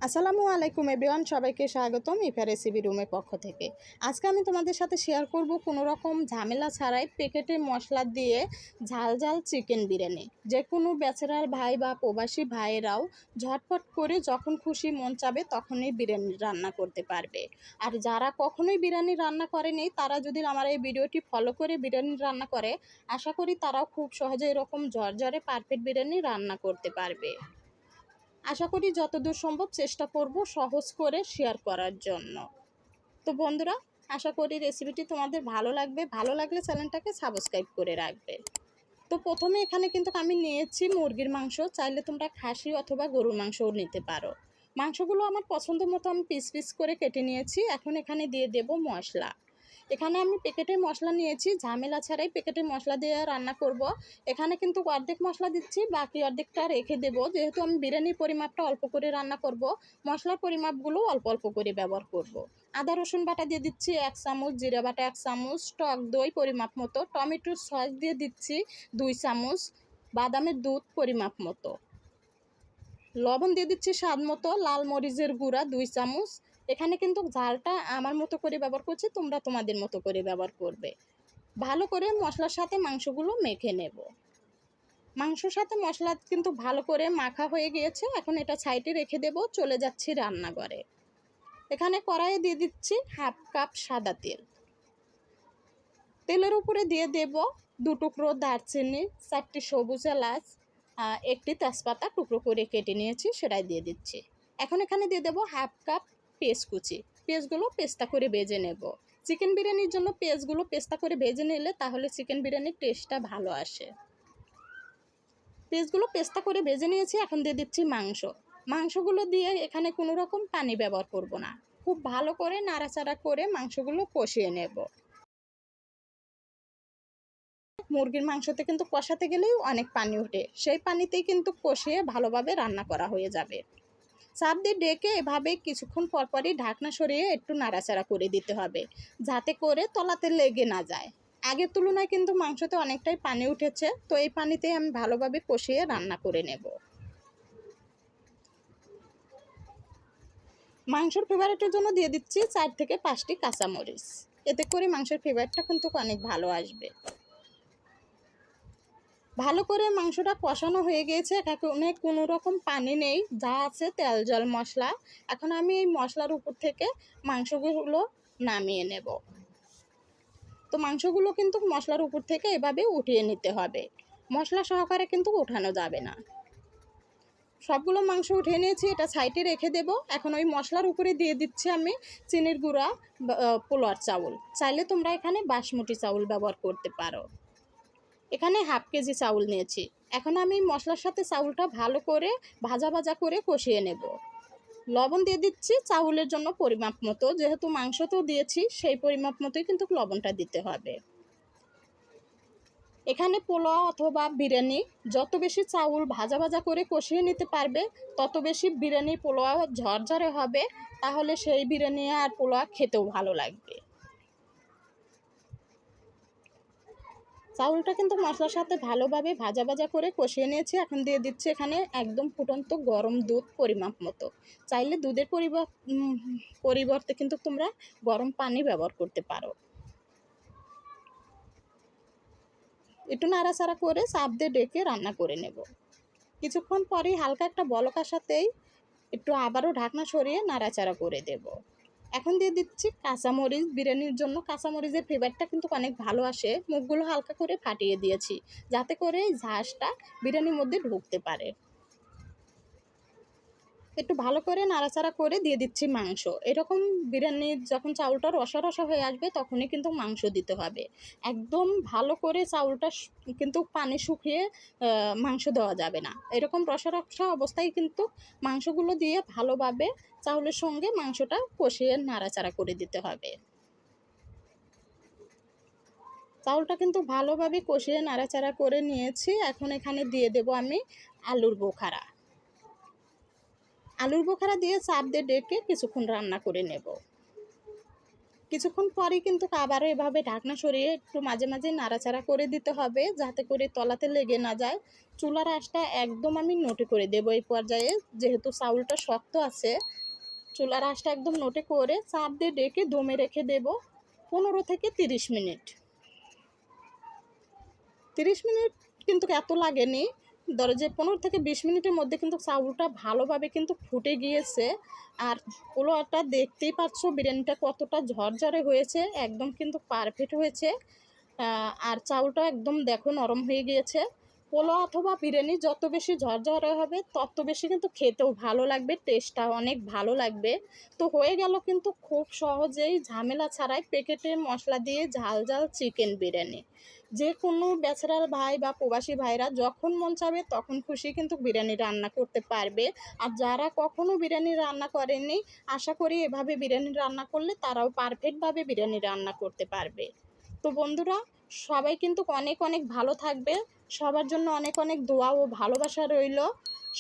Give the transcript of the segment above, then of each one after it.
আসসালামু আলাইকুম এভরিওয়ান, সবাইকে স্বাগতম ইফা রেসিপি রুমের পক্ষ থেকে। আজকে আমি তোমাদের সাথে শেয়ার করব কোনো রকম ঝামেলা ছাড়াই প্যাকেটে মশলা দিয়ে ঝাল ঝাল চিকেন বিরিয়ানি। যে কোনো ব্যাচেলার ভাই বা প্রবাসী ভাইয়েরাও ঝটপট করে যখন খুশি মন চাবে তখনই বিরিয়ানি রান্না করতে পারবে। আর যারা কখনোই বিরিয়ানি রান্না করেনি তারা যদি আমার এই ভিডিওটি ফলো করে বিরিয়ানি রান্না করে, আশা করি তারাও খুব সহজে এরকম ঝরঝরে পারফেক্ট বিরিয়ানি রান্না করতে পারবে। আশা করি যতদূর সম্ভব চেষ্টা করব সহজ করে শেয়ার করার জন্য। তো বন্ধুরা, আশা করি রেসিপিটি তোমাদের ভালো লাগবে। ভালো লাগলে চ্যানেলটাকে সাবস্ক্রাইব করে রাখবে। তো প্রথমে এখানে কিন্তু আমি নিয়েছি মুরগির মাংস, চাইলে তোমরা খাসি অথবা গরুর মাংসও নিতে পারো। মাংসগুলো আমার পছন্দ মতো আমি পিস পিস করে কেটে নিয়েছি। এখন এখানে দিয়ে দেব মশলা। এখানে আমি প্যাকেটের মশলা নিয়েছি, ঝামেলা ছাড়াই প্যাকেটের মশলা দিয়ে রান্না করব। এখানে কিন্তু অর্ধেক মশলা দিচ্ছি, বাকি অর্ধেকটা রেখে দেবো। যেহেতু আমি বিরিয়ানির পরিমাপটা অল্প করে রান্না করব, মশলার পরিমাপগুলো অল্প অল্প করে ব্যবহার করব। আদা রসুন বাটা দিয়ে দিচ্ছি 1 চামচ, জিরা বাটা 1 চামচ, টক দই পরিমাপ মতো, টমেটোর সস দিয়ে দিচ্ছি 2 চামচ, বাদামের দুধ পরিমাপ মতো, লবণ দিয়ে দিচ্ছি স্বাদ মতো, লাল মরিচের গুঁড়া 2 চামচ। এখানে কিন্তু ঝালটা আমার মতো করে ব্যবহার করছি, তোমরা তোমাদের মতো করে ব্যবহার করবে। ভালো করে মশলার সাথে মাংসগুলো মেখে নেব। মাংসর সাথে মশলা কিন্তু ভালো করে মাখা হয়ে গিয়েছে। এখন এটা সাইডে রেখে দেব। চলে যাচ্ছি রান্নাঘরে। এখানে কড়াইয়ে দিয়ে দিচ্ছি 1/2 কাপ সাদা তেল। তেলের উপরে দিয়ে দেব 2 টুকরো দারচিনি, 4টি সবুজ এলাচ, 1টি তেজপাতা টুকরো করে কেটে নিয়েছি, সেটাই দিয়ে দিচ্ছি। এখন এখানে দিয়ে দেব 1/2 কাপ পেঁয়াজ কুচি। পেঁয়াজগুলো পেস্তা করে ভেজে নেব। চিকেন বিরিয়ানির জন্য পেঁয়াজগুলো পেস্তা করে ভেজে নিলে তাহলে চিকেন বিরিয়ানির টেস্টটা ভালো আসে। পেঁয়াজগুলো পেস্তা করে ভেজে নিয়েছি। এখন দিয়ে দিচ্ছি মাংস। মাংসগুলো দিয়ে এখানে কোনো রকম পানি ব্যবহার করব না। খুব ভালো করে নাড়াচাড়া করে মাংসগুলো কষিয়ে নেব। মুরগির মাংসতে কিন্তু কষাতে গেলেই অনেক পানি ওঠে, সেই পানিতেই কিন্তু কষিয়ে ভালোভাবে রান্না করা হয়ে যাবে। চাপ দিয়ে ডেকে এভাবে কিছুক্ষণ পরপরই ঢাকনা সরিয়ে একটু নাড়াচাড়া করে দিতে হবে, যাতে করে তলাতে লেগে না যায়। আগের তুলনায় কিন্তু মাংসতে অনেকটাই পানি উঠেছে, তো এই পানিতেই আমি ভালোভাবে কষিয়ে রান্না করে নেব। মাংসের ফ্লেভারের জন্য দিয়ে দিচ্ছি 4 থেকে 5টি কাঁচামরিচ। এতে করে মাংসের ফ্লেভারটা কিন্তু অনেক ভালো আসবে। ভালো করে মাংসটা কষানো হয়ে গিয়েছে। এখানে কোনো রকম পানি নেই, যা আছে তেল জল মশলা। এখন আমি এই মশলার উপর থেকে মাংসগুলো নামিয়ে নেব। তো মাংসগুলো কিন্তু মশলার উপর থেকে এভাবে উঠিয়ে নিতে হবে, মশলা সহকারে কিন্তু উঠানো যাবে না। সবগুলো মাংস উঠিয়ে নিয়েছি, এটা সাইডে রেখে দেব। এখন ওই মশলার উপরে দিয়ে দিচ্ছি আমি চিনির গুঁড়া, পোলার চাউল। চাইলে তোমরা এখানে বাসমতি চাউল ব্যবহার করতে পারো। এখানে 1/2 কেজি চাউল নিয়েছি। এখন আমি মশলার সাথে চাউলটা ভালো করে ভাজা ভাজা করে কষিয়ে নেব। লবণ দিয়ে দিচ্ছি চাউলের জন্য পরিমাপ মতো, যেহেতু মাংস তো দিয়েছি সেই পরিমাপ মতোই কিন্তু লবণটা দিতে হবে। এখানে পোলাও অথবা বিরিয়ানি যত বেশি চাউল ভাজা ভাজা করে কষিয়ে নিতে পারবে, তত বেশি বিরিয়ানি পোলাও ঝরঝরে হবে, তাহলে সেই বিরিয়ানি আর পোলাও খেতেও ভালো লাগবে। চাউলটা কিন্তু মশলার সাথে ভালোভাবে ভাজা ভাজা করে কষিয়ে নিয়েছি। এখন দিয়ে দিচ্ছি এখানে একদম ফুটন্ত গরম দুধ পরিমাপ মতো। চাইলে দুধের পরিবর্তে কিন্তু তোমরা গরম পানি ব্যবহার করতে পারো। একটু নাড়াচাড়া করে চাপ দিয়ে ডেকে রান্না করে নেব। কিছুক্ষণ পরেই হালকা একটা বলক আসাতেই একটু আবারও ঢাকনা সরিয়ে নাড়াচাড়া করে দেব। এখন দিয়ে দিচ্ছি কাঁচামরিচ। বিরিয়ানির জন্য কাঁচামরিচের ফ্লেভারটা কিন্তু অনেক ভালো আসে। মুখগুলো হালকা করে ফাটিয়ে দিয়েছি, যাতে করে ঝাঁসটা বিরিয়ানির মধ্যে ঢুকতে পারে। একটু ভালো করে নাড়াচাড়া করে দিয়ে দিচ্ছি মাংস। এরকম বিরিয়ানির যখন চাউলটা রসা রসা হয়ে আসবে তখনই কিন্তু মাংস দিতে হবে। একদম ভালো করে চাউলটা কিন্তু পানি শুকিয়ে মাংস দেওয়া যাবে না। এরকম রসা রসা অবস্থায় কিন্তু মাংসগুলো দিয়ে ভালোভাবে চাউলের সঙ্গে মাংসটা কষিয়ে নাড়াচাড়া করে দিতে হবে। চাউলটা কিন্তু ভালোভাবে কষিয়ে নাড়াচাড়া করে নিয়েছি। এখন এখানে দিয়ে দেব আমি আলুর বোখারা। আলুর বোখারা দিয়ে চাপ দিয়ে ডেকে কিছুক্ষণ রান্না করে নেব। কিছুক্ষণ পরেই কিন্তু আবারও এভাবে ঢাকনা সরিয়ে একটু মাঝে মাঝে নাড়াচাড়া করে দিতে হবে, যাতে করে তলাতে লেগে না যায়। চুলার আঁচটা একদম আমি নোটে করে দেবো এই পর্যায়ে, যেহেতু চাউলটা শক্ত আছে। চুলার আঁচটা একদম নোটে করে চাপ দিয়ে ডেকে দমে রেখে দেব 15 থেকে 30 মিনিট। 30 মিনিট কিন্তু এত লাগেনি, ধরো যে 15 থেকে 20 মিনিটের মধ্যে কিন্তু চাউলটা ভালোভাবে কিন্তু ফুটে গিয়েছে। আর পোলাওটা দেখতেই পাচ্ছ বিরিয়ানিটা কতটা ঝরঝরে হয়েছে, একদম কিন্তু পারফেক্ট হয়েছে। আর চাউলটা একদম দেখো নরম হয়ে গিয়েছে। পোলাও অথবা বিরিয়ানি যত বেশি ঝরঝরে হবে তত বেশি কিন্তু খেতেও ভালো লাগবে, টেস্টটা অনেক ভালো লাগবে। তো হয়ে গেল কিন্তু খুব সহজেই ঝামেলা ছাড়াই প্যাকেটে মশলা দিয়ে ঝাল ঝাল চিকেন বিরিয়ানি। যে কোনো ব্যাচেলার ভাই বা প্রবাসী ভাইরা যখন মন চাবে তখন খুশি কিন্তু বিরিয়ানি রান্না করতে পারবে। আর যারা কখনো বিরিয়ানি রান্না করেননি, আশা করি এভাবে বিরিয়ানি রান্না করলে তারাও পারফেক্টভাবে বিরিয়ানি রান্না করতে পারবে। তো বন্ধুরা, সবাই কিন্তু অনেক অনেক ভালো থাকবে। সবার জন্য অনেক অনেক দোয়া ও ভালোবাসা রইল।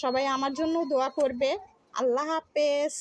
সবাই আমার জন্য দোয়া করবে। আল্লাহ হাফেজ।